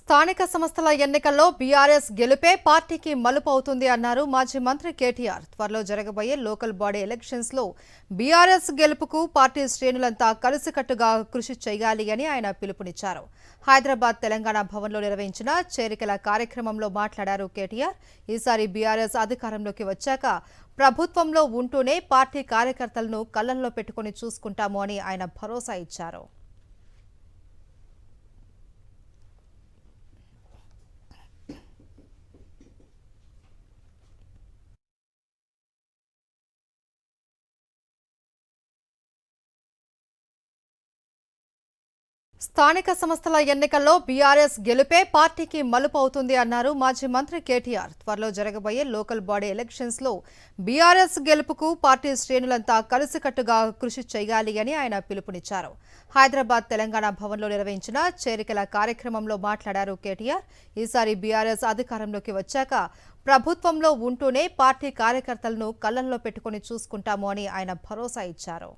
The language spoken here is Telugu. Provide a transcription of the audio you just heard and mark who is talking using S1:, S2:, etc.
S1: స్థానిక సంస్థల ఎన్నికల్లో బీఆర్ఎస్ గెలుపే పార్టీకి మలుపు అవుతుంది అన్నారు మాజీ మంత్రి కేటీఆర్. త్వరలో జరగబోయే లోకల్ బాడీ ఎలక్షన్స్ లో బీఆర్ఎస్ గెలుపుకు పార్టీ శ్రేణులంతా కలిసికట్టుగా కృషి చేయాలి అని ఆయన పిలుపునిచ్చారు. హైదరాబాద్ తెలంగాణ భవన్లో నిర్వహించిన చేరికల కార్యక్రమంలో మాట్లాడారు కేటీఆర్. ఈసారి బీఆర్ఎస్ అధికారంలోకి వచ్చాక ప్రభుత్వంలో ఉంటూనే పార్టీ కార్యకర్తలను కళ్లల్లో పెట్టుకుని చూసుకుంటాము అని ఆయన భరోసా ఇచ్చారు. స్థానిక సంస్థల ఎన్నికల్లో బీఆర్ఎస్ గెలుపే పార్టీకి మలుపు అవుతుంది అన్నారు మాజీ మంత్రి కేటీఆర్. త్వరలో జరగబోయే లోకల్ బాడీ ఎలక్షన్స్ లో బీఆర్ఎస్ గెలుపుకు పార్టీ శ్రేణులంతా కలిసికట్టుగా కృషి చేయాలి అని ఆయన పిలుపునిచ్చారు. హైదరాబాద్ తెలంగాణ భవన్లో నిర్వహించిన చేరికల కార్యక్రమంలో మాట్లాడారు కేటీఆర్. ఈసారి బీఆర్ఎస్ అధికారంలోకి వచ్చాక ప్రభుత్వంలో ఉంటూనే పార్టీ కార్యకర్తలను కళ్లల్లో పెట్టుకుని చూసుకుంటాము అని ఆయన భరోసా ఇచ్చారు.